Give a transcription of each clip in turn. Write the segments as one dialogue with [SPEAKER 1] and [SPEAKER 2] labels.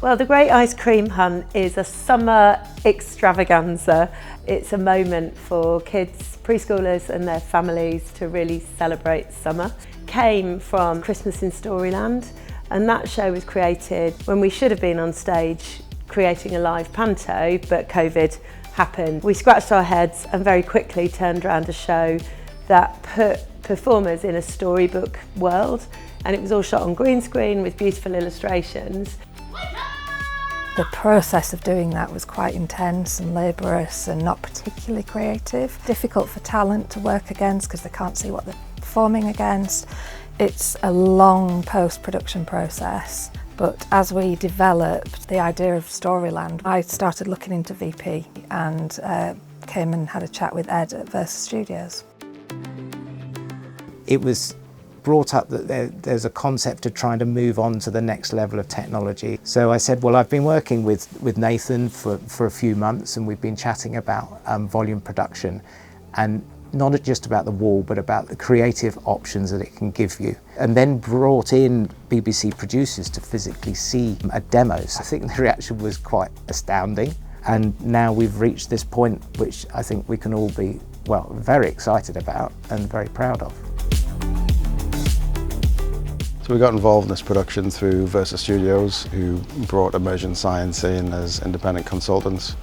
[SPEAKER 1] Well, the Great Ice Cream Hunt is a summer extravaganza. It's a moment for kids, preschoolers and their families to really celebrate summer. Came from Christmas in Storyland, and that show was created when we should have been on stage creating a live panto, but COVID happened. We scratched our heads and very quickly turned around a show that put performers in a storybook world, and it was all shot on green screen with beautiful illustrations.
[SPEAKER 2] The process of doing that was quite intense and laborious and not particularly creative. Difficult for talent to work against because they can't see what they're performing against. It's a long post-production process, but as we developed the idea of Storyland, I started looking into VP and came and had a chat with Ed at Versus Studios.
[SPEAKER 3] It was brought up that there's a concept of trying to move on to the next level of technology. So I said, well, I've been working with Nathan for a few months, and we've been chatting about volume production, and not just about the wall, but about the creative options that it can give you. And then brought in BBC producers to physically see a demo. So I think the reaction was quite astounding. And now we've reached this point, which I think we can all be, well, very excited about and very proud of.
[SPEAKER 4] So we got involved in this production through Versus Studios, who brought Immersion Science in as independent consultants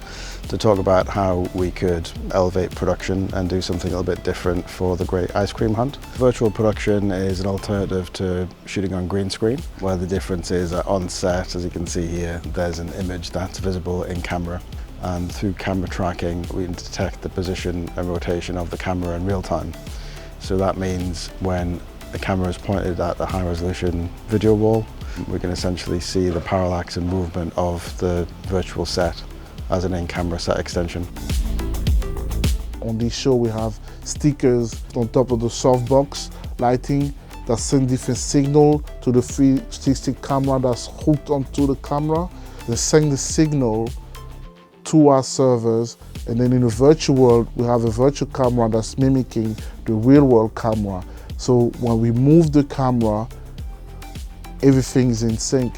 [SPEAKER 4] to talk about how we could elevate production and do something a little bit different for the Great Ice Cream Hunt. Virtual production is an alternative to shooting on green screen, where the difference is that on set, as you can see here, there's an image that's visible in camera. And through camera tracking, we can detect the position and rotation of the camera in real time. So that means when the camera is pointed at the high-resolution video wall, we can essentially see the parallax and movement of the virtual set as an in-camera set extension.
[SPEAKER 5] On this show we have stickers on top of the softbox lighting that send different signal to the 360 camera that's hooked onto the camera. They send the signal to our servers, and then in the virtual world we have a virtual camera that's mimicking the real world camera. So when we move the camera, everything's in sync.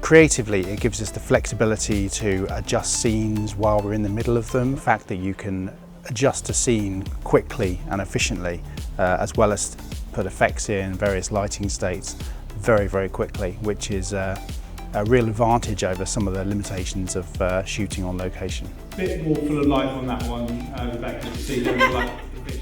[SPEAKER 6] Creatively, it gives us the flexibility to adjust scenes while we're in the middle of them. The fact that you can adjust a scene quickly and efficiently, as well as put effects in various lighting states very, very quickly, which is a real advantage over some of the limitations of shooting on location.
[SPEAKER 7] A bit more full of life on that one, Rebecca, to see very like.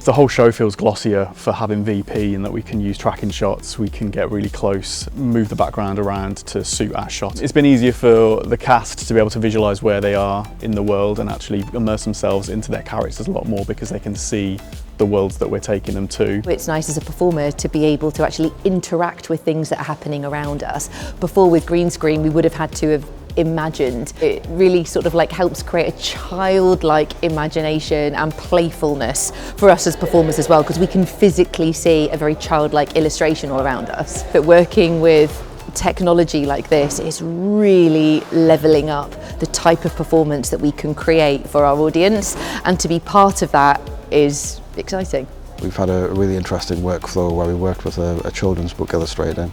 [SPEAKER 8] The whole show feels glossier for having VP, in that we can use tracking shots, we can get really close, move the background around to suit our shot. It's been easier for the cast to be able to visualise where they are in the world and actually immerse themselves into their characters a lot more, because they can see the worlds that we're taking them to.
[SPEAKER 9] It's nice as a performer to be able to actually interact with things that are happening around us. Before, with green screen, we would have had to have imagined. It really sort of like helps create a childlike imagination and playfulness for us as performers as well, because we can physically see a very childlike illustration all around us. But working with technology like this is really levelling up the type of performance that we can create for our audience, and to be part of that is exciting.
[SPEAKER 4] We've had a really interesting workflow where we worked with a children's book illustrator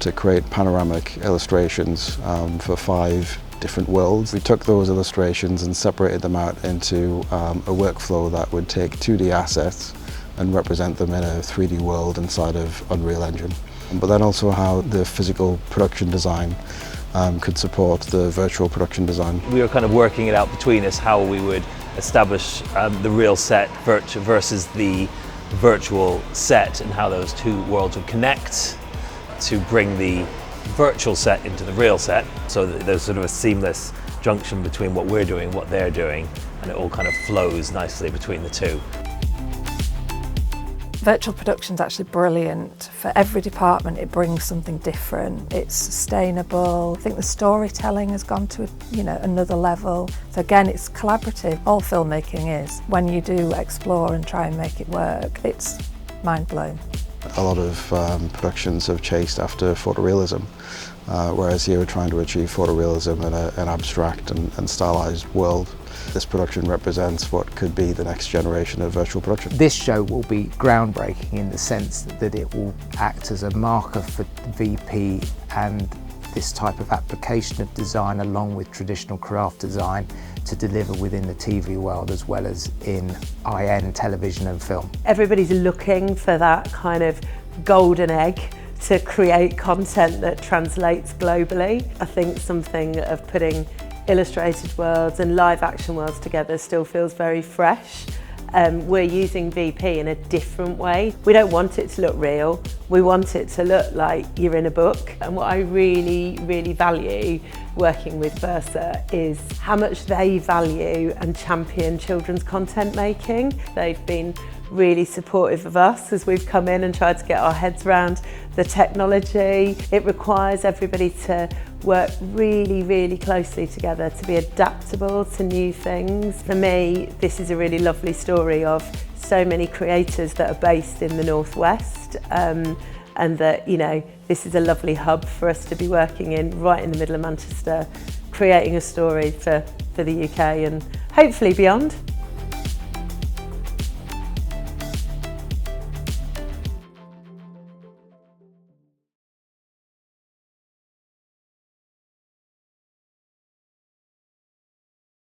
[SPEAKER 4] to create panoramic illustrations for 5 different worlds. We took those illustrations and separated them out into a workflow that would take 2D assets and represent them in a 3D world inside of Unreal Engine. But then also how the physical production design could support the virtual production design.
[SPEAKER 10] We were kind of working it out between us how we would establish the real set versus the virtual set, and how those two worlds would connect to bring the virtual set into the real set, so that there's sort of a seamless junction between what we're doing and what they're doing, and it all kind of flows nicely between the two.
[SPEAKER 2] Virtual production's actually brilliant. For every department it brings something different. It's sustainable. I think the storytelling has gone to another level. So again, it's collaborative. All filmmaking is. When you do explore and try and make it work, it's mind-blowing.
[SPEAKER 4] A lot of productions have chased after photorealism, whereas here we're trying to achieve photorealism in an abstract and stylized world. This production represents what could be the next generation of virtual production.
[SPEAKER 3] This show will be groundbreaking in the sense that it will act as a marker for VP and this type of application of design along with traditional craft design to deliver within the TV world as well as in IN, television and film.
[SPEAKER 1] Everybody's looking for that kind of golden egg to create content that translates globally. I think something of putting illustrated worlds and live action worlds together still feels very fresh. We're using VP in a different way. We don't want it to look real. We want it to look like you're in a book. And what I really, really value working with Versa is how much they value and champion children's content making. They've been really supportive of us as we've come in and tried to get our heads around the technology. It requires everybody to work really, really closely together to be adaptable to new things. For me, this is a really lovely story of so many creators that are based in the Northwest, and that, you know, this is a lovely hub for us to be working in, right in the middle of Manchester, creating a story for the UK and hopefully beyond.